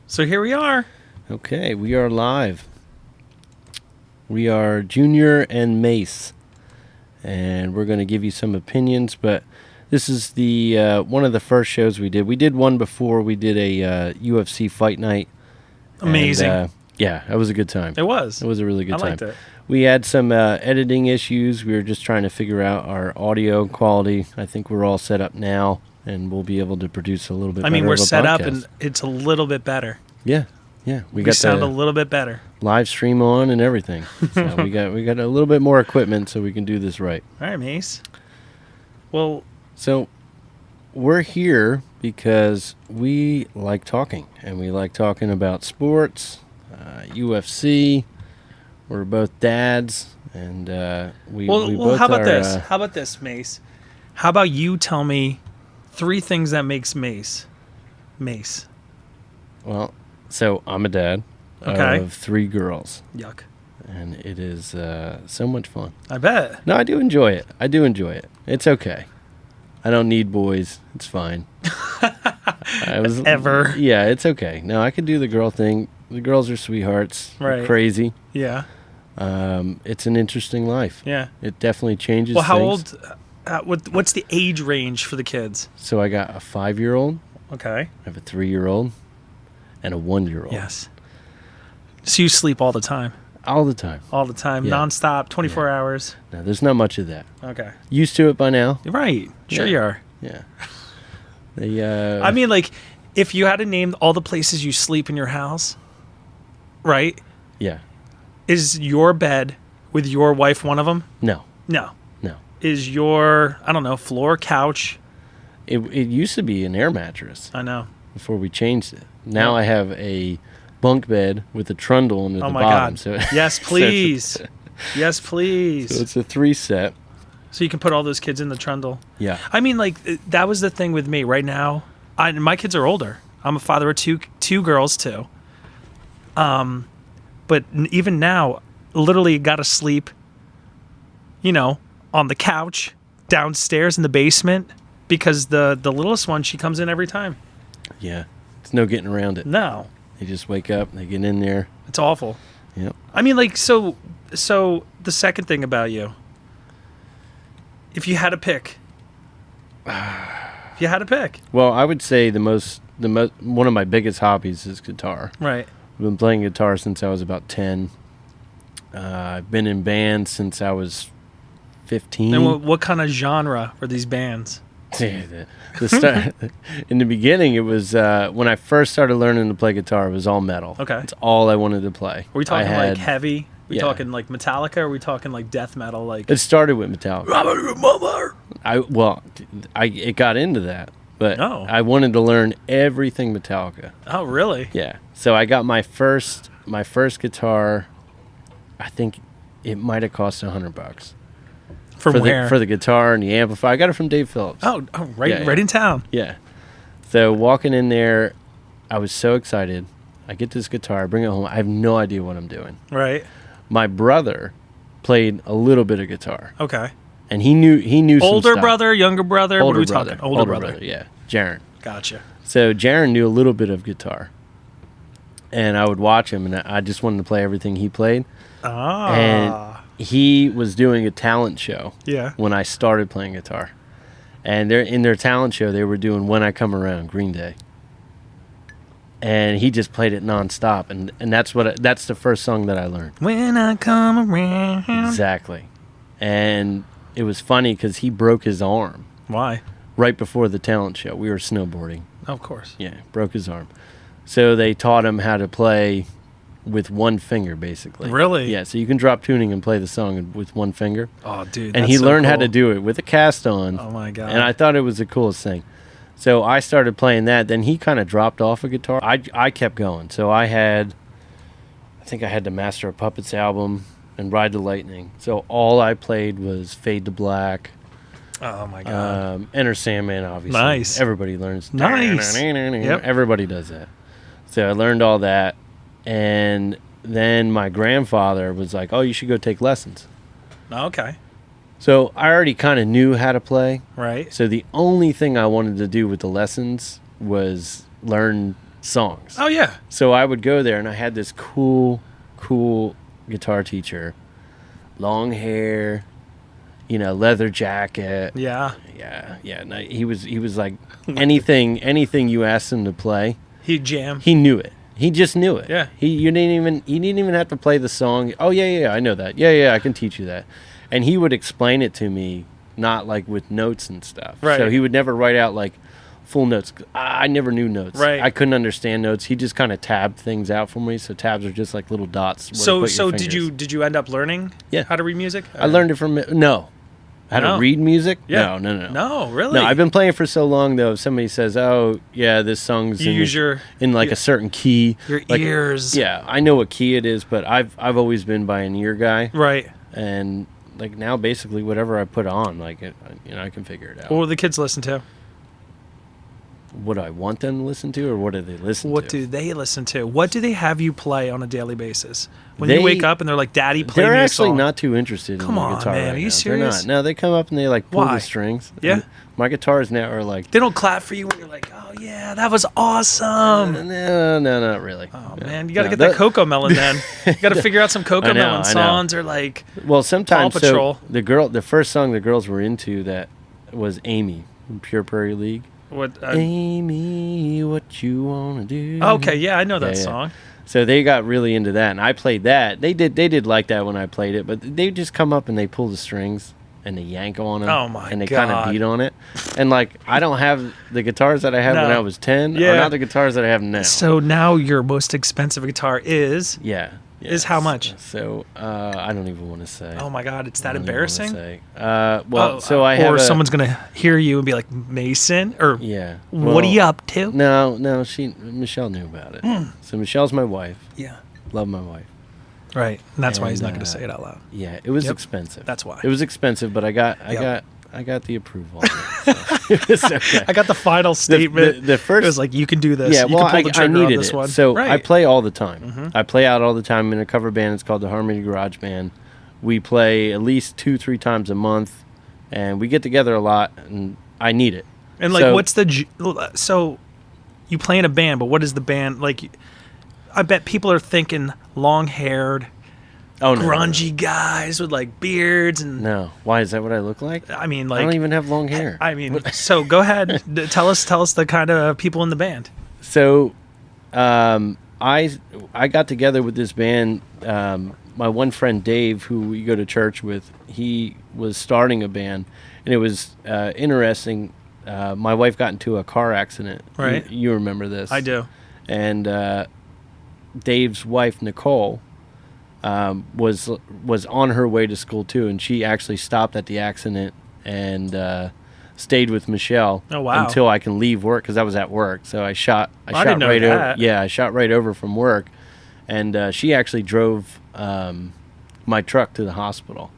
So here we are. Okay, we are live. We are Junior and Mase, and we're going to give you some opinions, but this is the one of the first shows we did. We did one before. We did a UFC fight night. Amazing. And, yeah, that was a good time. It was. It was a really good time. I liked it. We had some editing issues. We were just trying to figure out our audio quality. I think we're all set up now, and we'll be able to produce a little bit better we're of a set up, podcast. and it's a little bit better. Yeah. We got sound the a little bit better. live stream on and everything. So we got a little bit more equipment so we can do this right. All right, Mase. Well, So we're here because we like talking, and we like talking about sports, UFC. We're both dads, and we both how about are, this? How about this, Mase? How about you tell me 3 things that makes Mase? Well, so I'm a dad of 3 girls, Yuck. and it is so much fun. I bet. No, I do enjoy it. It's okay. I don't need boys. It's fine. Ever. Yeah, it's okay. No, I could do the girl thing. The girls are sweethearts. They're Right. crazy. Yeah. It's an interesting life. Yeah. It definitely changes Well, how things. old? What's the age range for the kids? So I got a 5-year-old, Okay. I have a 3-year-old, and a 1-year-old. Yes. So you sleep all the time? All the time. All the time, Yeah. nonstop, 24 hours? No, there's not much of that. Okay. Used to it by now. You're right. Sure Yeah. you are. Yeah. They, I mean, like, if you had to name all the places you sleep in your house, right? yeah. Is your bed with your wife one of them? No. No. No. Is your, I don't know, floor, couch? It used to be an air mattress I know. before we changed it. Now I have a bunk bed with a trundle under Oh the my bottom. God. So Yes, please. Yes, please. So it's a 3 set. So you can put all those kids in the trundle. Yeah. I mean, like, that was the thing with me. Right now, my kids are older. I'm a father of two girls, too. But even now, literally got to sleep, on the couch, downstairs in the basement, because the littlest one, she comes in every time. Yeah. There's no getting around it. No, They just wake up, they get in there. it's awful. Yep. I mean, like, so the second thing about you, if you had to pick, Well, I would say one of my biggest hobbies is guitar. right? I've been playing guitar since I was about 10. I've been in bands since I was 15. And what kind of genre are these bands? In the beginning, it was when I first started learning to play guitar, it was all metal. Okay. It's all I wanted to play. Are we talking I like had- heavy? Are we yeah. talking like Metallica? Or are we talking like death metal? Like It started with Metallica. It got into that, but Oh. I wanted to learn everything Metallica. Oh, really? Yeah. So I got my first guitar. I think it might have cost $100 From where? for the guitar and the amplifier. I got it from Dave Phillips. oh, right, Yeah, yeah. right in town. Yeah. So walking in there, I was so excited. I get this guitar, I bring it home. I have no idea what I'm doing. Right. My brother played a little bit of guitar, Okay. and he knew some Older stuff. brother, younger brother. What Older are we brother. talking? Older brother. Yeah, Jaron. Gotcha. So Jaron knew a little bit of guitar, and I would watch him, and I just wanted to play everything he played. Ah. And he was doing a talent show Yeah. when I started playing guitar, and in their talent show they were doing "When I Come Around," Green Day, and he just played it nonstop, and that's the first song that I learned. When I come around. Exactly, and it was funny because he broke his arm Why? right before the talent show. We were snowboarding. Of course. Yeah, broke his arm. So they taught him how to play with one finger, basically. Really? Yeah, so you can drop tuning and play the song with one finger. Oh, dude. And that's he so learned how cool. to do it with a cast on. Oh my god. And I thought it was the coolest thing. So I started playing that. Then he kind of dropped off a guitar. I kept going. So I think I had the Master of Puppets album and Ride the Lightning. So all I played was Fade to Black. Oh my god. Enter Sandman, obviously. Nice. Everybody learns. Nice. Yep. Everybody does that. So I learned all that. And then my grandfather was like, oh, you should go take lessons. Okay. So I already kind of knew how to play. Right. So the only thing I wanted to do with the lessons was learn songs. Oh yeah. So I would go there, and I had this cool guitar teacher, long hair, leather jacket. Yeah. Yeah. No, he was like anything you asked him to play, He'd jam. he knew it. He just knew it. Yeah. He didn't even have to play the song. Oh yeah, I know that. Yeah, I can teach you that. And he would explain it to me, not like with notes and stuff. Right. So he would never write out like full notes. I never knew notes. Right. I couldn't understand notes. He just kind of tabbed things out for me. So tabs are just like little dots. where So to put your did you end up learning how to read music? I learned it from how No. to read music? Yeah. No. No, really? No, I've been playing for so long though. If somebody says, "Oh, yeah, this song's You use in like a certain key," your like, ears. Yeah, I know what key it is, but I've always been by an ear guy, Right. and like now basically whatever I put on, like I can figure it out. What do the kids listen to? What do I want them to listen to, or what do they listen to? What do they listen to? What do they have you play on a daily basis? When They- you wake up and they're like, "Daddy, play They're me a actually song." not too interested Come in the on, guitar man, right are you now. serious? They're not. No, they come up and they like pull Why? the strings. Yeah? And my guitars now are like. They don't clap for you when you're like, "Oh yeah, that was awesome." No, not really. Oh No. man, you got to No, get that Coco Melon then. You got to figure out some Coco I know, Melon I know. songs or like Well, sometimes Paw Patrol. so the first song the girls were into that was Amy from Pure Prairie League. what? Amy, what you wanna do? Okay, yeah, I know that Yeah. song. So they got really into that, and I played that. They did like that when I played it, but they just come up and they pull the strings and they yank on them. Oh, my And they kind God. of beat on it, and like I don't have the guitars that I had when No. I was 10. Yeah. Are not the guitars that I have now. So now your most expensive guitar is Yeah. Is how much? So I don't even want to say. Oh my God, it's that I don't even wanna embarrassing. say. So I have. Or someone's gonna hear you and be like, "Mason," or Yeah. "What are you up to?" No, Michelle knew about it. Hmm. So Michelle's my wife. Yeah. Love my wife. Right. And that's why he's And, not gonna say it out loud. Yeah, it was Yep. expensive. That's why. It was expensive, but I got the approval. On it, so it was okay. I got the final statement. the first- it was like, "You can do this. Yeah, you well, can pull the I trigger on needed this it. one." So right. I play all the time. Mhm. I play out all the time in a cover band. It's called the Harmony Garage Band. We play at least 2-3 times a month, and we get together a lot. And I need it. And like, So- what's the so you play in a band, but what is the band like? I bet people are thinking long-haired, Oh no, grungy guys with like beards and. No, why is that? What I look like? I mean, I like, don't even have long hair. I mean, so go ahead, tell us the kind of people in the band. So, I got together with this band. My one friend Dave, who we go to church with, he was starting a band, and it was interesting. My wife got into a car accident. Right. You remember this? I do. And Dave's wife Nicole was on her way to school too, and she actually stopped at the accident and stayed with Michelle. Oh, wow. Until I can leave work because I was at work. So I shot didn't know right over. that. Yeah, I shot right over from work, and she actually drove my truck to the hospital,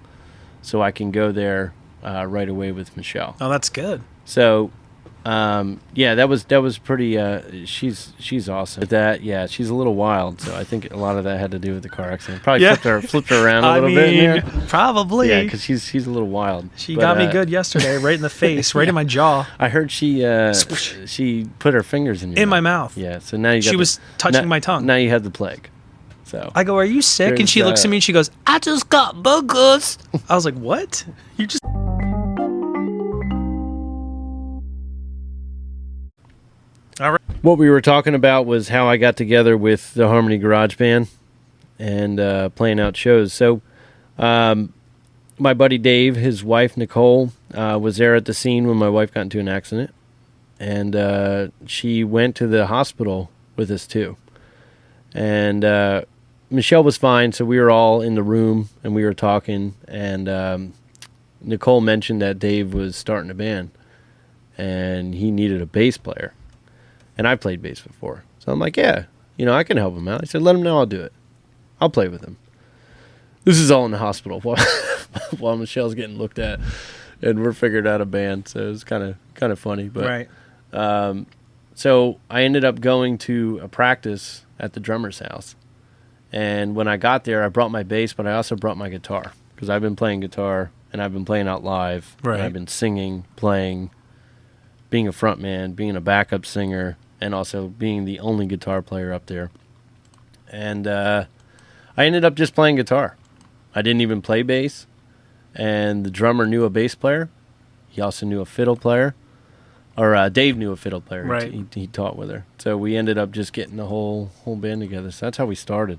so I can go there right away with Michelle. Oh, that's good. So, yeah, that was pretty. She's awesome. But that, yeah, she's a little wild. So I think a lot of that had to do with the car accident. Probably Yeah. flipped her around a I little mean, bit. In there. probably. Yeah, because she's a little wild. She But, got me good yesterday, right in the face, right in my jaw, I heard she put her fingers in your in my mouth. Yeah, so now you. Got She was touching now- my tongue. Now you have the plague. So I go, "Are you sick?" And There's, she looks at me and she goes, "I just got boogers." I was like, "What? You just?" All right. what we were talking about was how I got together with the Harmony Garage Band and playing out shows. So, my buddy Dave, his wife Nicole, was there at the scene when my wife got into an accident, and she went to the hospital with us too. And Michelle was fine, so we were all in the room and we were talking. And Nicole mentioned that Dave was starting a band, and he needed a bass player. And I played bass before. So I'm like, yeah, I can help him out. I said, let him know I'll do it. I'll play with him. This is all in the hospital while Michelle's getting looked at, and we're figuring out a band. So it was kind of funny. But Right. so I ended up going to a practice at the drummer's house. And when I got there, I brought my bass, but I also brought my guitar because I've been playing guitar and I've been playing out live. Right. And I've been singing, playing, being a front man, being a backup singer, and also being the only guitar player up there. And I ended up just playing guitar. I didn't even play bass. And the drummer knew a bass player. He also knew a fiddle player. Or Dave knew a fiddle player. Right. He taught with her. So we ended up just getting the whole band together. So that's how we started.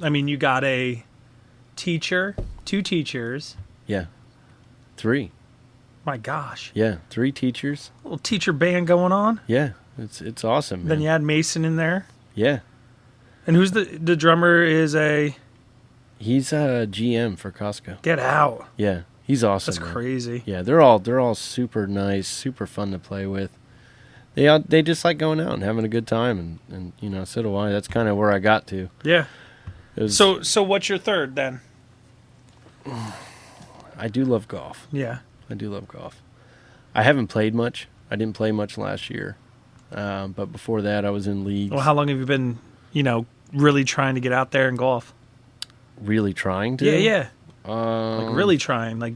I mean, you got a teacher, 2 teachers. Yeah. 3. My gosh. Yeah. 3 teachers. Little teacher band going on. Yeah. It's awesome, man. Then you had Mason in there. Yeah. And who's the drummer is a... He's a GM for Costco. Get out. Yeah. He's awesome. That's man. crazy. Yeah, they're all super nice, super fun to play with. They just like going out and having a good time, and you know, so do I. That's kind of where I got to. Yeah. It was, So what's your third then? I do love golf. Yeah. I do love golf. I haven't played much. I didn't play much last year, but before that, I was in leagues. Well, how long have you been, really trying to get out there and golf? Really trying to? Yeah. Like really trying. Like,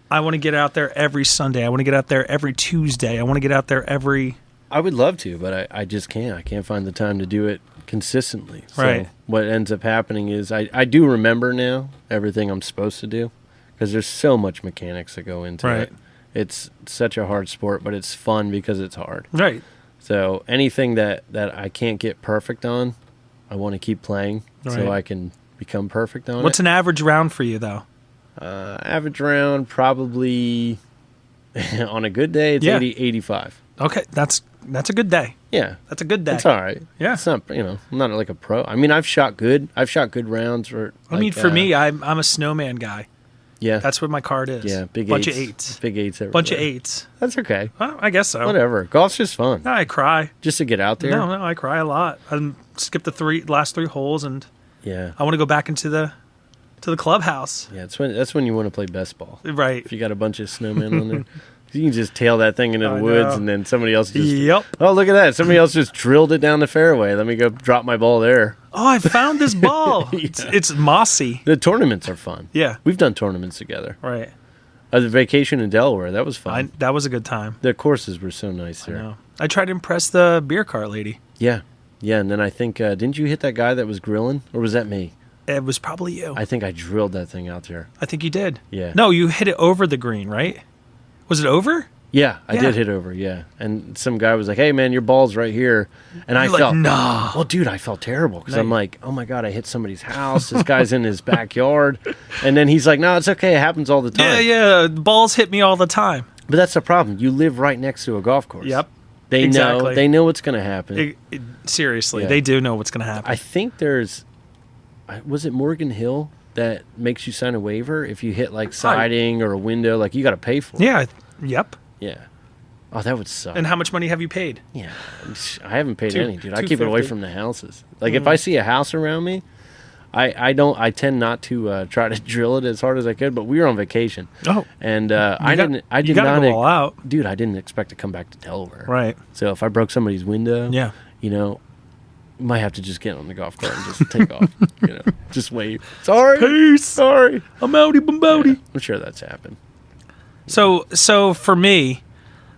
I want to get out there every Sunday. I want to get out there every Tuesday. I want to get out there every... I would love to, but I just can't. I can't find the time to do it consistently. So Right. what ends up happening is I do remember now everything I'm supposed to do, because there's so much mechanics that go into Right. it. It's such a hard sport, but it's fun because it's hard. Right. So anything that I can't get perfect on, I want to keep playing so Right. I can become perfect on What's it. an average round for you, though? Average round, probably on a good day, it's Yeah. 80, 85. Okay, that's a good day. Yeah. That's a good day. It's all right. Yeah. It's not, I'm not like a pro. I mean, I've shot good. I've shot good rounds. I mean, for me, I'm a snowman guy. yeah. That's what my card is. Yeah, big Bunch eights. of eights. Big eights everywhere. Bunch of eights. That's okay. Well, I guess so. Whatever. Golf's just fun. No, I cry. Just to get out there. No, I cry a lot. I skip the last 3 holes, and Yeah. I want to go back into the clubhouse. Yeah, that's when you want to play best ball. Right. If you got a bunch of snowmen on there. You can just tail that thing into the I woods, know. and then somebody else just... Yep. Oh, look at that. Somebody else just drilled it down the fairway. Let me go drop my ball there. Oh, I found this ball. Yeah. It's mossy. The tournaments are fun. Yeah. We've done tournaments together. Right. The vacation in Delaware, that was fun. That was a good time. The courses were so nice there. No. I tried to impress the beer cart lady. Yeah. Yeah, and then I think... didn't you hit that guy that was grilling? Or was that me? It was probably you. I think I drilled that thing out there. I think you did. Yeah. No, you hit it over the green, right? Was it over? Yeah, I Yeah. did hit over, yeah. And some guy was like, hey, man, your ball's right here. And I You're like, felt... nah. Well, dude, I felt terrible because No, I'm you- like, oh, my God, I hit somebody's house. This guy's in his backyard. And then he's like, no, it's okay. It happens all the time. Yeah. Balls hit me all the time. But that's the problem. You live right next to a golf course. Yep. They exactly. know. They know what's going to happen. Seriously, Yeah. they do know what's going to happen. I think there's... Was it Morgan Hill that makes you sign a waiver if you hit, like, siding or a window? Like, you got to pay for it. Yeah. Yep. Yeah. Oh, that would suck. And how much money have you paid? Yeah, I haven't paid Two- any, dude. I keep it away $250. from the houses. Like if I see a house around me, I tend not to try to drill it as hard as I could. But we were on vacation, Oh, and I you did gotta not, go all out. dude. I didn't expect to come back to Delaware. Right. So if I broke somebody's window, Yeah. you might have to just get on the golf cart and just take off. Just wave. Sorry, Peace. sorry. I'm outie bombouty. Yeah, I'm sure that's happened. So for me,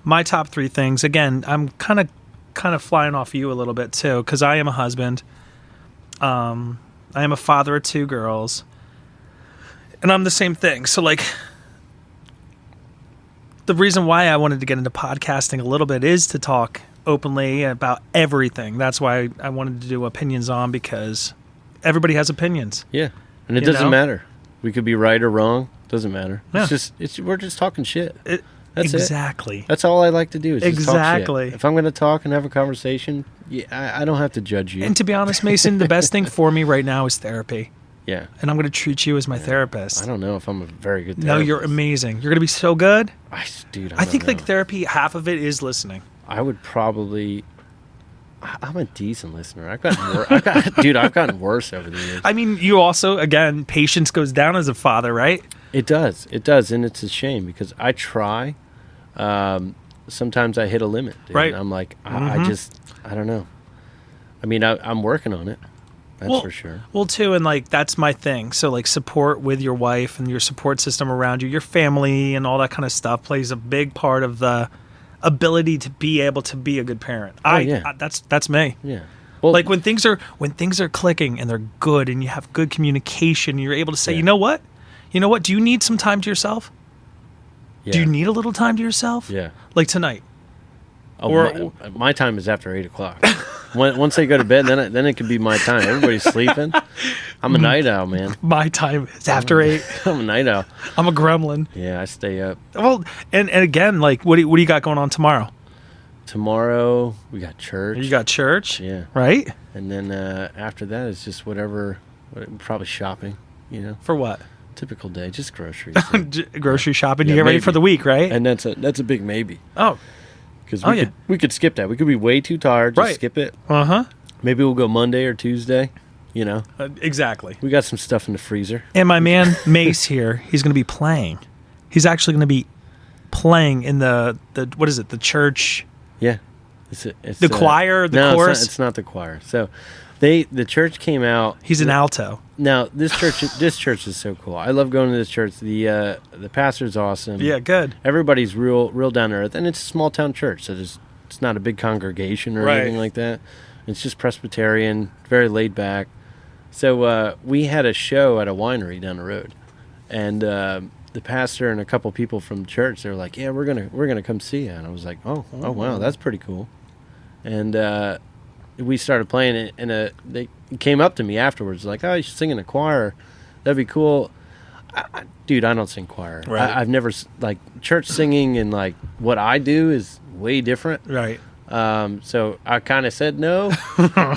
my top 3 things. Again, I'm kind of flying off you a little bit too, because I am a husband. I am a father of 2 girls, and I'm the same thing. So like, the reason why I wanted to get into podcasting a little bit is to talk openly about everything. That's why I wanted to do opinions on, because everybody has opinions. Yeah, and it You doesn't know? matter. We could be right or wrong. Doesn't matter. Yeah. We're just talking shit. That's it. Exactly. That's all I like to do is just talk Exactly. shit. If I'm going to talk and have a conversation, I don't have to judge you. And to be honest, Mason, the best thing for me right now is therapy. Yeah. And I'm going to treat you as my therapist. I don't know if I'm a very good No, therapist. you're amazing. You're going to be so good. Dude, I think don't like know. therapy, half of it is listening. I would probably... I'm a decent listener. I've gotten worse over the years. I mean, you also, again, patience goes down as a father, right? It does, and it's a shame because I try. Sometimes I hit a limit, dude, Right. and I'm like, I don't know. I mean, I'm working on it. That's for sure. Well, too, and like that's my thing. So like support with your wife and your support system around you, your family and all that kind of stuff plays a big part of the ability to be able to be a good parent. Yeah. That's me. Yeah. Well, Like when things are clicking and they're good and you have good communication, you're able to say, Yeah. you know what? Do you need some time to yourself? yeah. Do you need a little time to yourself? Yeah. Like tonight. Oh, Or- my time is after 8:00. Once they go to bed, then it can be my time. Everybody's sleeping. I'm a night owl, man. My time is after 8. I'm a night owl. I'm a gremlin. Yeah, I stay up. Well, and again, like what do you got going on tomorrow? Tomorrow we got church. You got church, Yeah, right? and then after that it's just whatever. Probably shopping. For what? Typical day, just groceries. Grocery shopping. Yeah, You get ready maybe. for the week, right? And that's a big maybe. Oh, Because Oh, yeah. we could skip that. We could be way too tired. Just Right. skip it. uh-huh. Maybe we'll go Monday or Tuesday. Exactly. We got some stuff in the freezer. And my man Mase here, he's going to be playing. He's actually going to be playing in the what is it? The church. Yeah. It's The choir, the no, chorus? It's not the choir. So the church came out. He's an alto. Now this church is so cool. I love going to this church. The pastor's awesome. Yeah, good. Everybody's real down to earth, and it's a small town church, so it's not a big congregation or Right. anything like that. It's just Presbyterian, very laid back. So we had a show at a winery down the road, and the pastor and a couple people from church, they were like, "Yeah, we're gonna come see you." And I was like, "Oh wow, that's pretty cool." And we started playing it, and they came up to me afterwards, like, "Oh, you should sing in a choir. That'd be cool." Dude, I don't sing choir. Right. I've never like church singing, and like what I do is way different. Right. So I kind of said no.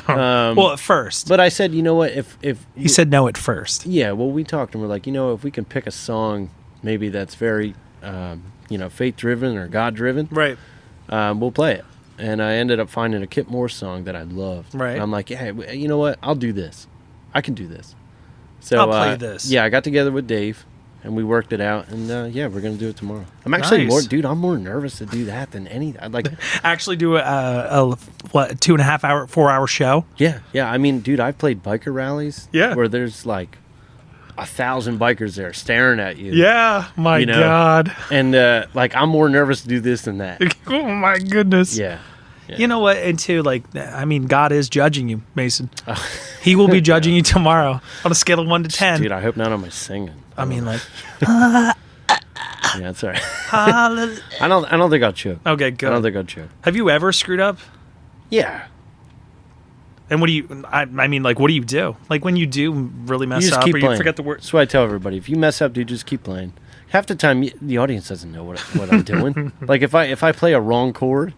Well, at first. But I said, you know what? If He said no at first. yeah, well, we talked and we're like, if we can pick a song, maybe that's very, faith driven or God driven, Right. we'll play it. And I ended up finding a Kip Moore song that I loved. Right. And I'm like, yeah, you know what? I'll do this. I can do this. So I'll play this. Yeah, I got together with Dave, and we worked it out. And yeah, we're gonna do it tomorrow. I'm actually Nice. I'm more nervous to do that than any. I'd like, Actually do a 2.5 hour, 4 hour show. yeah. I mean, dude, I've played biker rallies. Yeah. Where there's like 1,000 bikers there staring at you. Yeah. My You know? God. And like, I'm more nervous to do this than that. Oh my goodness. Yeah. You know what? And too, like, I mean, God is judging you, Mason. He will be judging you tomorrow on a scale of 1 to 10. Dude, I hope not on my singing. I mean, like, Yeah, that's all right. hallelujah. I don't think I'll choke. Okay, I don't good. think I'll choke. Have you ever screwed up? Yeah. And what do you? I mean, like, what do you do? Like when you do really You mess just up, keep or playing. you forget the word. That's what I tell everybody. If you mess up, dude, just keep playing. Half the time, the audience doesn't know what I'm doing. Like if I play a wrong chord,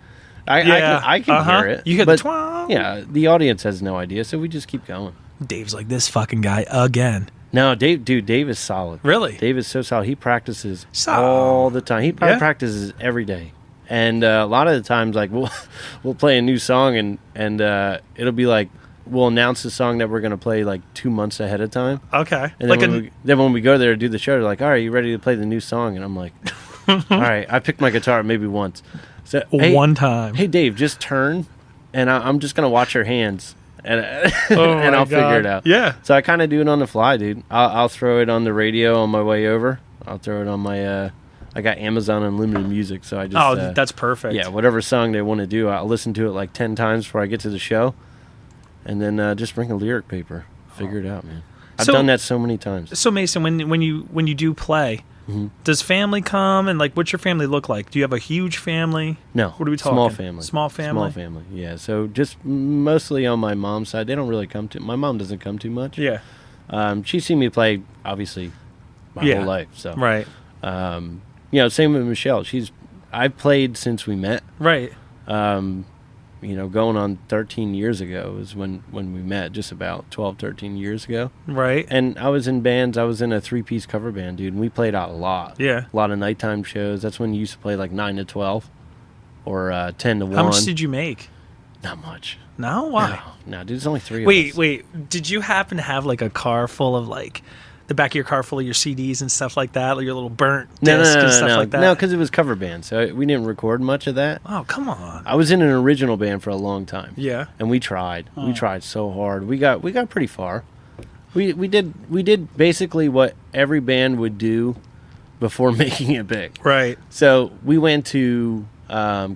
I can hear it. You hear but, the twang. yeah, the audience has no idea, so we just keep going. Dave's like, this fucking guy again. No, Dave is solid. Really? Dave is so solid. He practices So- all the time. He probably Yeah? practices every day. And a lot of the times, like we'll play a new song, and it'll be like we'll announce the song that we're gonna play like 2 months ahead of time. Okay. And Like then when we go there to do the show, they're like, "All right, you ready to play the new song?" And I'm like, "All right." I picked my guitar maybe once. So hey, one time. hey Dave, just turn, and I'm just gonna watch your hands, and Oh and my I'll figure God. it out. Yeah. So I kind of do it on the fly, dude. I'll throw it on the radio on my way over. I'll throw it on my. I got Amazon Unlimited Music, so I just. Oh, that's perfect. Yeah, whatever song they want to do, I'll listen to it like 10 times before I get to the show, and then just bring a lyric paper. Figure it out, man. I've So- done that so many times. So Mason, when you do play, Mm-hmm. does family come and like what's your family look like? Do you have a huge family? No. What are we talking? Small family. Small family. Small family. Yeah. So just mostly on my mom's side, they don't really come to. My mom doesn't come too much. Yeah. She's seen me play obviously my Yeah. whole life. So Right. same with Michelle. I've played since we met. Right. Going on 13 years ago is when we met, just about 12, 13 years ago. Right. And I was in bands. I was in a 3-piece cover band, dude, and we played out a lot. Yeah. A lot of nighttime shows. That's when you used to play like 9 to 12 or 10 to 1. How much did you make? Not much. No, why? No, dude, there's only 3 of us. Wait. Did you happen to have like a car full of like the back of your car full of your CDs and stuff like that, like your little burnt disc and stuff like that? No, because it was cover band, so we didn't record much of that. Oh, come on. I was in an original band for a long time. Yeah. And we tried. We tried so hard. We got pretty far. We did basically what every band would do before making it big. Right. So we went to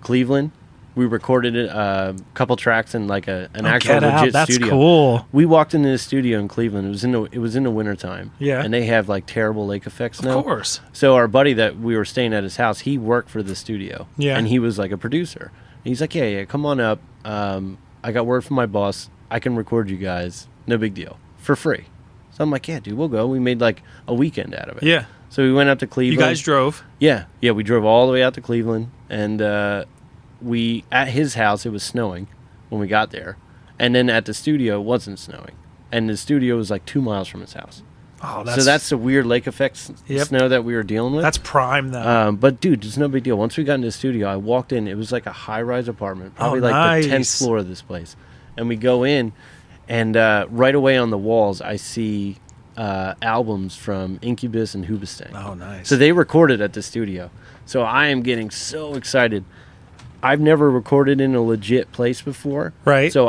Cleveland. We recorded a couple tracks in like an actual get out. legit That's studio. cool. We walked into the studio in Cleveland. It was in the wintertime. Yeah. And they have like terrible lake effect snow. Of course. So our buddy that we were staying at his house, he worked for the studio. Yeah. And he was like a producer. And he's like, yeah, come on up. I got word from my boss. I can record you guys. No big deal. For free. So I'm like, yeah, dude, we'll go. We made like a weekend out of it. Yeah. So we went up to Cleveland. You guys drove. Yeah. Yeah, we drove all the way out to Cleveland. And at his house, it was snowing when we got there. And then at the studio, it wasn't snowing. And the studio was like 2 miles from his house. Oh, So that's the weird lake effect snow that we were dealing with. That's prime, though. But dude, it's no big deal. Once we got into the studio, I walked in. It was like a high-rise apartment, probably like the 10th floor of this place. And we go in, and right away on the walls, I see albums from Incubus and Hoobastank. Oh, nice. So they recorded at the studio. So I am getting so excited. I've never recorded in a legit place before. Right. So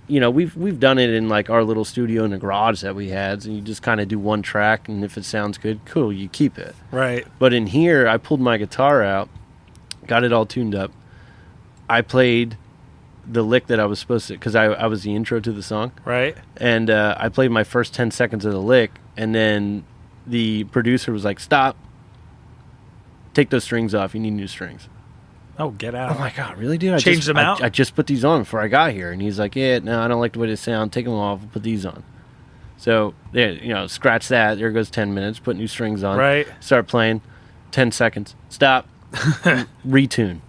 we've done it in like our little studio in the garage that we had. And you just kind of do one track, and if it sounds good, cool, you keep it. Right. But in here, I pulled my guitar out, got it all tuned up. I played the lick that I was supposed to, because I was the intro to the song. Right. And I played my first 10 seconds of the lick, and then the producer was like, stop. Take those strings off. You need new strings. Oh, get out. Oh my God, really, dude? Changed them out? I just put these on before I got here. And he's like, yeah, no, I don't like the way they sound. Take them off. We'll put these on. So, yeah, scratch that. There goes 10 minutes. Put new strings on. Right. Start playing. 10 seconds. Stop. Retune.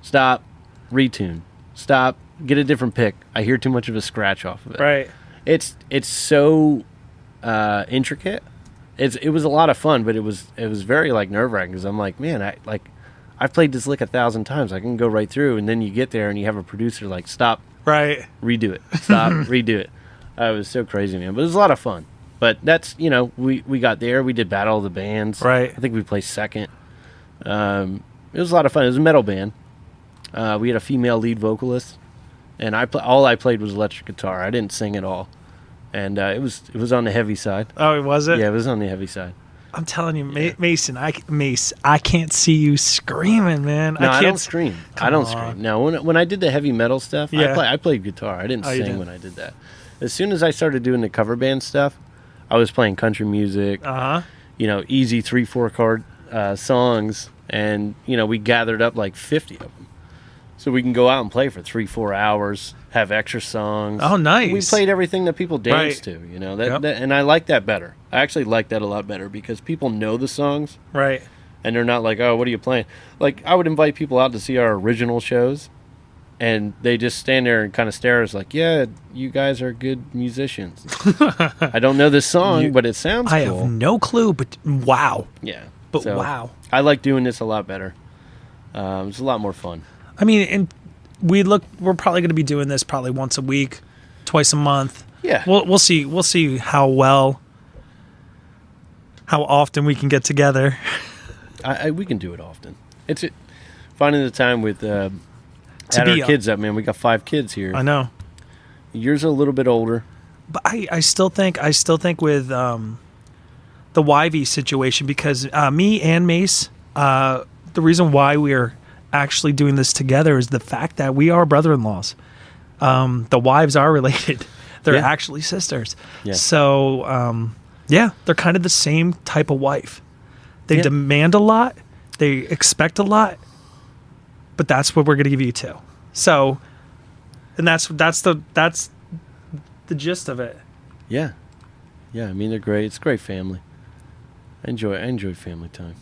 Stop. Retune. Stop. Get a different pick. I hear too much of a scratch off of it. Right. It's so intricate. It was a lot of fun, but it was very like nerve-wracking because I'm like, man, I've played this lick 1,000 times. I can go right through, and then you get there and you have a producer like, stop, Right. redo it, stop, redo it. It was so crazy, man. But it was a lot of fun. But that's, we got there. We did Battle of the Bands. Right. I think we placed second. It was a lot of fun. It was a metal band. We had a female lead vocalist, and all I played was electric guitar. I didn't sing at all, and it was on the heavy side. Oh, was it? Yeah, it was on the heavy side. I'm telling you, Mason, I can't see you screaming, man. No, I can't don't scream. I don't scream. Now, when I did the heavy metal stuff, Yeah. I played guitar. I didn't Oh, you sing did? when I did that. As soon as I started doing the cover band stuff, I was playing country music, Uh-huh. easy 3-4 chord songs, and, we gathered up like 50 of them. So we can go out and play for 3-4 hours, have extra songs. Oh, nice. We played everything that people dance Right. to, Yep. and I like that better. I actually like that a lot better because people know the songs. Right. And they're not like, oh, what are you playing? Like, I would invite people out to see our original shows, and they just stand there and kind of stare at us like, yeah, you guys are good musicians. I don't know this song, but it sounds I cool. have no clue, but wow. Yeah. But So, wow. I like doing this a lot better. It's a lot more fun. I mean, and we're probably going to be doing this probably once a week, twice a month. Yeah. We'll see. We'll see how often we can get together. We can do it often. It's finding the time with add be our kids up, man. We got 5 kids here. I know. Yours are a little bit older. But I still think with the YV situation, because me and Mace, the reason why we're actually doing this together is the fact that we are brother-in-laws. The wives are related. They're Yeah. actually sisters. Yeah. So, they're kind of the same type of wife. They Yeah. demand a lot. They expect a lot. But that's what we're going to give you too. So, and that's the gist of it. Yeah. Yeah, I mean, they're great. It's a great family. I enjoy family time.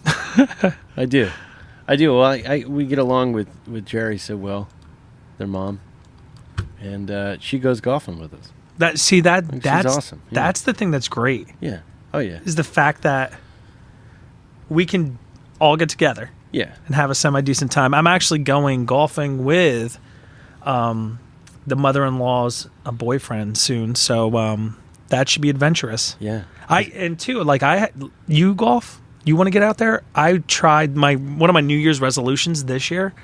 I do. Well, we get along with Jerry so well, their mom, and she goes golfing with us. That's she's awesome. Yeah. That's the thing that's great, Yeah. Oh yeah. is the fact that we can all get together Yeah. and have a semi-decent time. I'm actually going golfing with the mother-in-law's boyfriend soon, so that should be adventurous. Yeah. You golf? You want to get out there? I tried one of my New Year's resolutions this year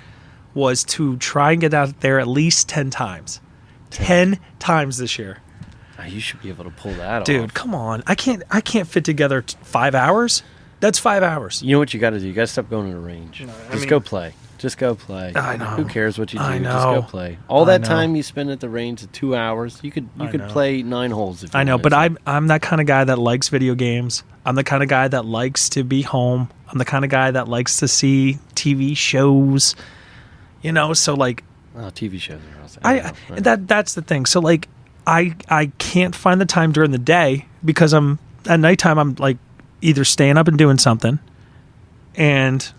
was to try and get out there at least 10 times. 10 times this year. You should be able to pull that off. Dude, come on. I can't fit together 5 hours. That's 5 hours. You know what you got to do? You got to stop going to the range. No, Just go play. Just go play. I know. Who cares what you do? I know. Just go play. All I that know. time you spend at the range, 2 hours, you could know. play 9 holes if you I know, wanted but to. I'm that kind of guy that likes video games. I'm the kind of guy that likes to be home. I'm the kind of guy that likes to see TV shows. You know, so like Oh, TV shows are awesome. that's the thing. So like I can't find the time during the day because I'm at nighttime. I'm like either staying up and doing something, and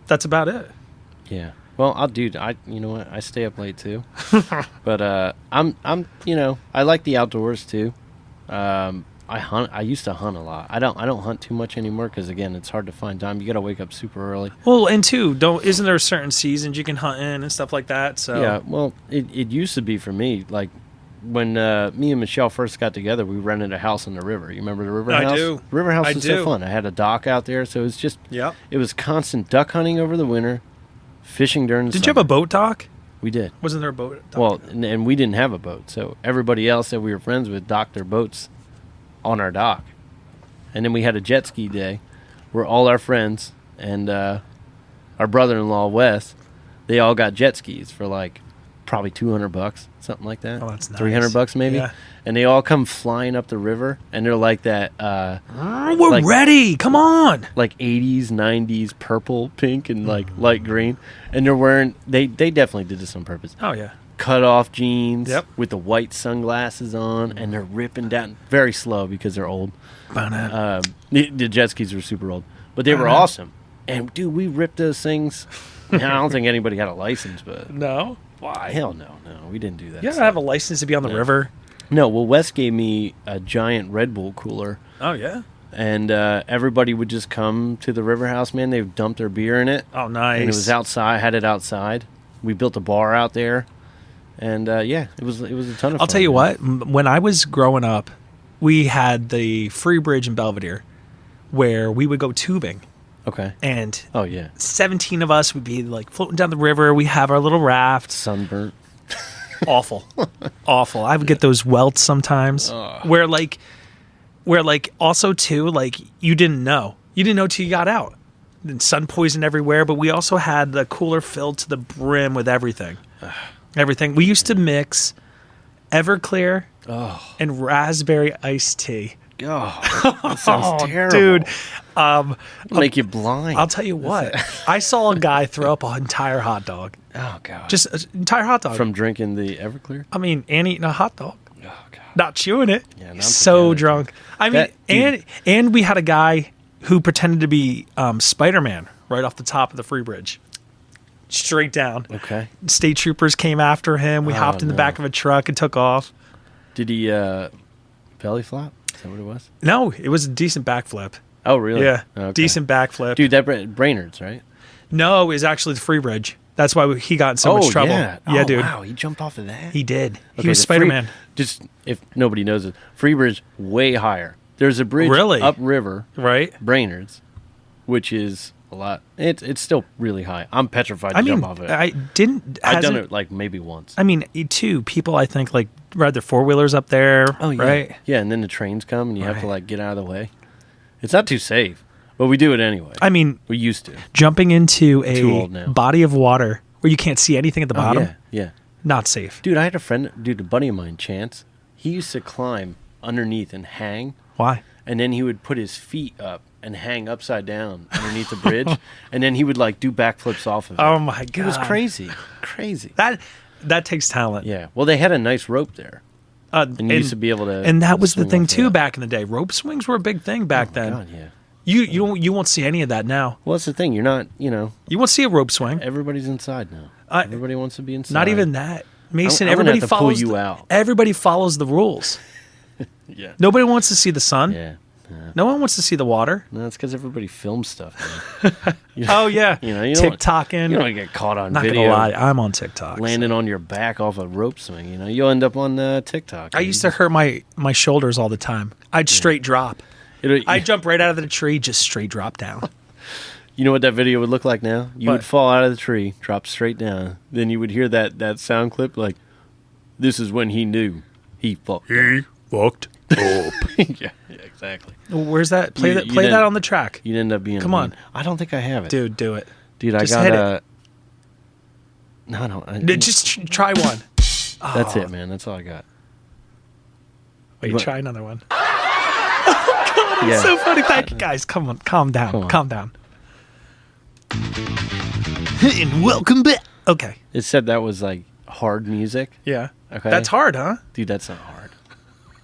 that's about it. Yeah. Well, you know what? I stay up late too. But I'm I like the outdoors too. I hunt. I used to hunt a lot. I don't hunt too much anymore because again, it's hard to find time. You got to wake up super early. Well, and two, isn't there certain seasons you can hunt in and stuff like that? So Yeah. Well, it used to be for me like when me and Michelle first got together, we rented a house on the river. You remember the river house? I do. River house I was do. so fun. I had a dock out there, so it was just Yep. it was constant duck hunting over the winter, fishing during the Did summer. you have a boat dock? We did. Wasn't there a boat dock? Well, and we didn't have a boat, so everybody else that we were friends with docked their boats on our dock. And then we had a jet ski day where all our friends and our brother-in-law, Wes, they all got jet skis for like probably $200, something like that. Oh, that's nice. $300 maybe. Yeah. And they all come flying up the river, and they're like that We're like- ready. Come on. like 80s, 90s purple, pink, and like light green. And they're wearing, they definitely did this on purpose. Oh yeah. Cut off jeans Yep. with the white sunglasses on, and they're ripping down very slow because they're old. The jet skis were super old, but they were awesome. And dude, we ripped those things. I don't think anybody had a license, but No. Why? hell no, we didn't do that. You don't have a license to be on the river. No, well, Wes gave me a giant Red Bull cooler, Oh yeah. and everybody would just come to the river house. Man, they would dump their beer in it, Oh nice. and it was outside. Had it outside. We built a bar out there, and yeah, it was a ton of fun. I'll tell you man. what. When I was growing up, we had the free bridge in Belvedere, where we would go tubing, Okay. and Oh yeah, 17 of us would be like floating down the river. We have our little raft. sunburnt. Awful. Awful. I would get those welts sometimes where like also too, like you didn't know till you got out. And sun poison everywhere, but we also had the cooler filled to the brim with everything. Everything. We used to mix Everclear and raspberry iced tea. Oh, that sounds terrible. Dude. It'll make you blind. I'll tell you what. I saw a guy throw up an entire hot dog. Oh god. Just an entire hot dog. from drinking the Everclear. I mean, and eating a hot dog. Oh god. Not chewing it. Yeah, not so together. drunk. I mean, That- and we had a guy who pretended to be Spider-Man right off the top of the free bridge, straight down. Okay. State troopers came after him. We hopped in the no. back of a truck and took off. Did he belly flop? Is that what it was? No, it was a decent backflip. Oh really? Yeah, Okay. decent backflip. Dude, that Brainerd's right? No, it was actually the free bridge. That's why he got in so much trouble. Yeah, Yeah, dude. Wow, he jumped off of that. He did. He Okay, was the Spider-Man. Just if nobody knows it, Free Bridge way higher. There's a bridge Really? upriver, Right? Brainerd's, which is a lot. It's still really high. I'm petrified to I mean, jump off it. I've I've done it like maybe once. I mean, too, people I think like ride their four-wheelers up there, Oh yeah, right? yeah, and then the trains come and you have to Right. like get out of the way. It's not too safe, but we do it anyway. I mean, We used to. jumping into Too a old now. body of water where you can't see anything at the bottom, yeah. not safe. Dude, I had a buddy of mine, Chance. He used to climb underneath and hang, Why? and then he would put his feet up and hang upside down underneath the bridge, and then he would like do backflips off of it. Oh my god, It was crazy, crazy. That takes talent. Yeah. Well, they had a nice rope there, and you used to be able to. And that was the swing thing off too that. back in the day. Rope swings were a big thing back then. God, yeah. You won't see any of that now. Well, that's the thing. You're not. You won't see a rope swing. Everybody's inside now. Everybody wants to be inside. Not even that, Mason. I'm gonna Everybody have to pull follows. you out. Everybody follows the rules. Yeah. Nobody wants to see the sun. Yeah. No one wants to see the water. No, it's because everybody films stuff. Man. Oh yeah, You don't want- TikToking. You don't want to get caught on Not video. gonna lie, I'm on TikTok. Landing on your back off a rope swing. You'll end up on TikTok. I used to hurt my shoulders all the time. I'd straight drop. I'd jump right out of the tree, just straight drop down. You know what that video would look like now? You What? would fall out of the tree, drop straight down. Then you would hear that sound clip like, "This is when he knew he fucked." He fucked up. yeah, exactly. Where's that? Play You- that. you Play that didn't- on the track, You'd end up being. Come on. I don't think I have it, dude. Do it. Dude, I just got hit a. No, I don't. Just try one. That's it, man. That's all I got. Wait, try another one. Oh, God, it's so funny. Thank you, guys. Come on, calm down. Calm down. And welcome back. Okay. It said that was like hard music. Yeah. Okay. That's hard, huh? Dude, that's not hard.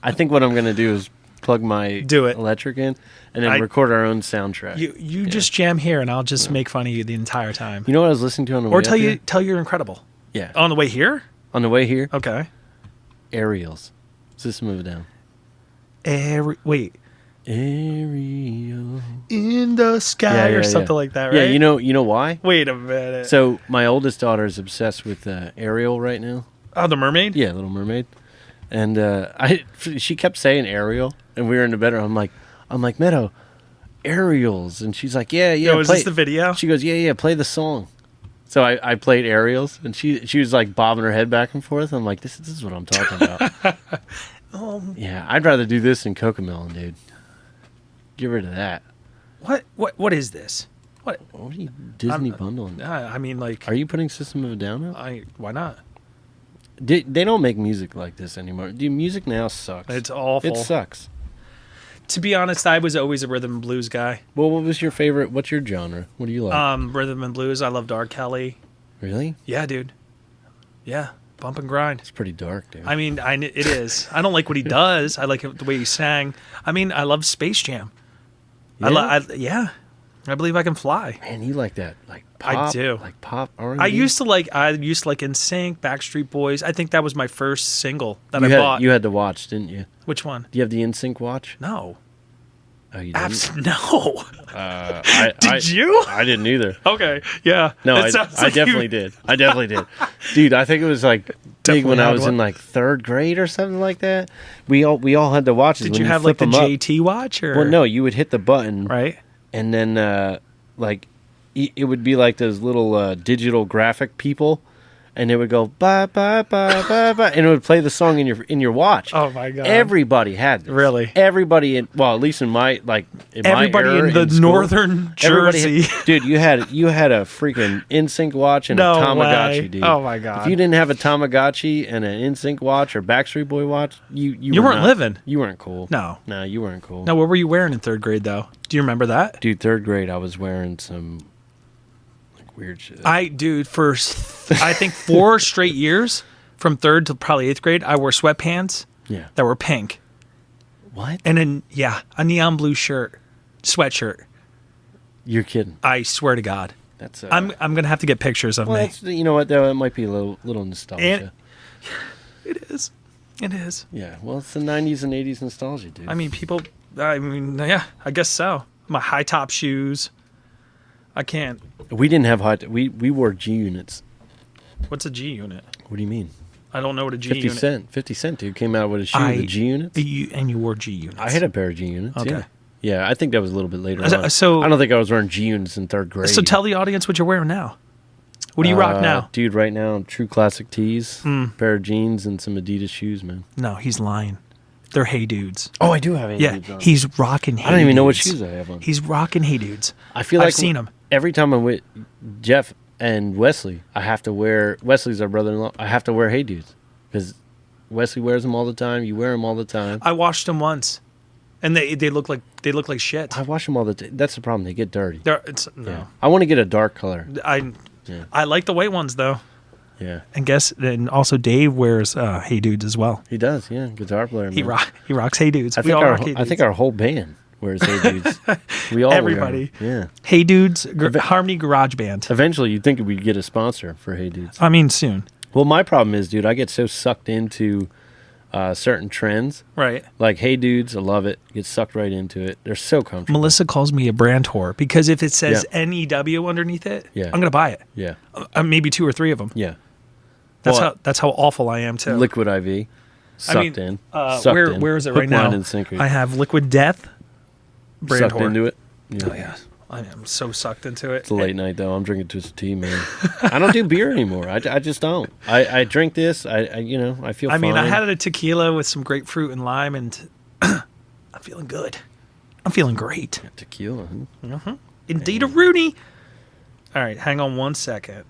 I think what I'm going to do is plug my electric in and then record our own soundtrack. You just jam here and I'll just make fun of you the entire time. You know what I was listening to on the way here? Or tell you're incredible. Yeah. On the way here? On the way here? Okay. Aerials. System of a Down. Wait. Aerial. In the sky or something like that, right? Yeah, you know why? Wait a minute. So my oldest daughter is obsessed with Ariel right now. Oh, the mermaid? Yeah, Little Mermaid. And she kept saying Ariel, and we were in the bedroom. I'm like, Meadow, Ariels. And she's like, yeah. Yo, is this the video? She goes, yeah, play the song. So I played Ariels, and she was like bobbing her head back and forth. I'm like, this is what I'm talking about. Yeah, I'd rather do this than Cocomelon, dude. Get rid of that. What is this? What are you Disney bundling? I mean, like, are you putting System of a Down up? Why not? They don't make music like this anymore. Dude, music now sucks. It's awful. It sucks. To be honest, I was always a rhythm and blues guy. Well, what was your favorite? What's your genre? What do you like? Rhythm and blues. I loved R. Kelly. Really? Yeah, dude. Yeah, bump and grind. It's pretty dark, dude. I mean, it is. I don't like what he does. I like the way he sang. I mean, I love Space Jam. Yeah? I believe I can fly. Man, you like that? Like pop? I do. Like pop R&B? I used to like NSYNC, Backstreet Boys. I think that was my first single that I bought. You had to watch, didn't you? Which one? Do you have the NSYNC watch? No. Oh, you didn't? No. Did you? I didn't either. Okay. Yeah. No, I definitely did. I definitely did. Dude, I think it was like big when I was in like third grade or something like that. We all had to watch it. Did you have like the JT watch? Or? Well, no, you would hit the button. Right. And then like it would be like those little digital graphic people. And it would go bye bye bye bye bye, and it would play the song in your watch. Oh my God! Everybody had this. Really? Everybody at least in my everybody in the northern Jersey. Dude, you had a freaking NSYNC watch and a Tamagotchi, dude. Oh my God! If you didn't have a Tamagotchi and an NSYNC watch or Backstreet Boy watch, you weren't living. You weren't cool. No, you weren't cool. Now, what were you wearing in third grade though? Do you remember that? Dude, third grade, I was wearing some weird shit. For I think 4 straight years, from third to probably 8th grade, I wore sweatpants that were pink. What? And then a neon blue sweatshirt. You're kidding. I swear to God. That's I'm gonna have to get pictures of me. You know what though? It might be a little nostalgia. It is. It is. Yeah. Well, it's the 90s and 80s nostalgia, dude. I mean, I guess so. My high top shoes. I can't. We didn't have we wore G units. What's a G unit? What do you mean? I don't know what a G unit. 50 Cent, dude, came out with a shoe with G units. And you wore G units. I had a pair of G units. Okay. Yeah, I think that was a little bit later on. So I don't think I was wearing G units in third grade. So tell the audience what you're wearing now. What do you rock now? Dude, right now, true classic tees, pair of jeans, and some Adidas shoes, man. No, he's lying. They're Hey Dudes. Oh, I do have Hey Dudes on. He's rocking Hey Dudes. I don't even know what shoes I have on. He's rocking Hey Dudes. I feel like I've seen him. Every time I'm with Jeff and Wesley, I have to wear... Wesley's our brother-in-law. I have to wear Hey Dudes. Because Wesley wears them all the time. You wear them all the time. I washed them once. And they look like shit. I wash them all the time. That's the problem. They get dirty. No. Yeah. I want to get a dark color. I like the white ones, though. Yeah. And also Dave wears Hey Dudes as well. He does, yeah. Guitar player, man. He rocks Hey Dudes. I think our whole band wears Hey Dudes. We all Everybody. Yeah. Hey Dudes, Harmony Garage Band. Eventually, you'd think we'd get a sponsor for Hey Dudes. I mean, soon. Well, my problem is, dude, I get so sucked into certain trends. Right. Like Hey Dudes, I love it. Get sucked right into it. They're so comfortable. Melissa calls me a brand whore because if it says NEW underneath it, I'm going to buy it. Yeah. Maybe 2 or 3 of them. Yeah. That's how awful I am too. Liquid IV. Sucked in. Where is it right now? I have Liquid Death. Brand sucked into it. Yeah. Oh yeah. I am so sucked into it. It's a late night though. I'm drinking twisted tea, man. I don't do beer anymore. I just don't. I drink this. I feel fine. I mean, I had a tequila with some grapefruit and lime, and I'm feeling good. I'm feeling great. Tequila, huh? Mm-hmm. Indeed, a Rooney. All right, hang on one second.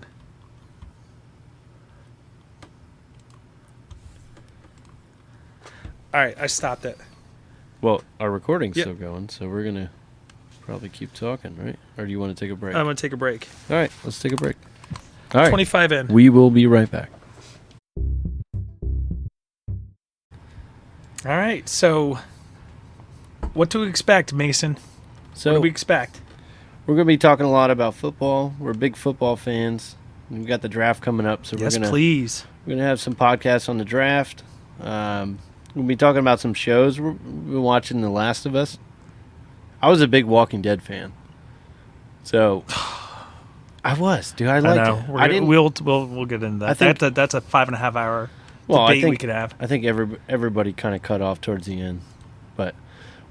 All right, I stopped it. Well, our recording's Yep. still going, so we're going to probably keep talking, right? Or do you want to take a break? I'm going to take a break. All right, let's take a break. All right. 25 in. We will be right back. All right, so what to expect, Mason? So What do we expect? we're going to be talking a lot about football. We're big football fans. We've got the draft coming up, so Yes, we're going please. to have some podcasts on the draft. We'll be talking about some shows. We've been watching The Last of Us. I was a big Walking Dead fan. So I was, dude. I liked know. it. We're I gonna- didn't. we'll get into that. I think- That's a 5.5 hour Well, debate I think we could have. I think everybody kind of cut off towards the end, but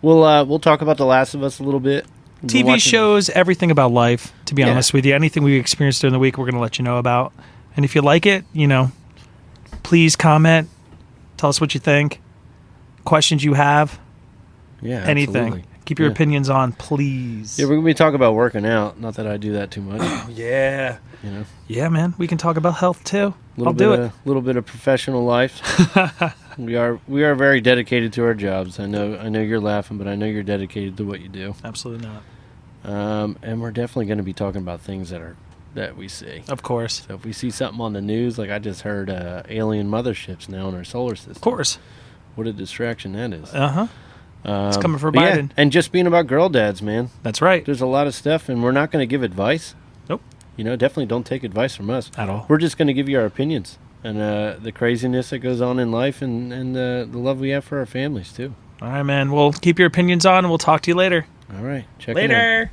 we'll talk about The Last of Us a little bit. We've been TV watching- shows, everything about life, to be Yeah. honest with you. Anything we experienced during the week, we're going to let you know about. And if you like it, please comment. Tell us what you think. Questions you have. Yeah, Anything. absolutely. Keep your Yeah. opinions on, please. Yeah, we're gonna be talking about working out. Not that I do that too much, Yeah. you know. Yeah, man. We can talk about health, too. I'll Bit do of, it. little bit of professional life. we are very dedicated to our jobs. I know you're laughing, but I know you're dedicated to what you do. Absolutely not. And we're definitely going to be talking about things that we see. Of course. So if we see something on the news, like I just heard alien motherships now in our solar system. Of course. What a distraction that is. Uh-huh. It's coming for but yeah, Biden. and just being about girl dads, man. That's right. There's a lot of stuff, and we're not going to give advice. Nope. Definitely don't take advice from us. At all. We're just going to give you our opinions and the craziness that goes on in life and the love we have for our families, too. All right, man. We'll keep your opinions on, and we'll talk to you later. All right. Check it out. Later.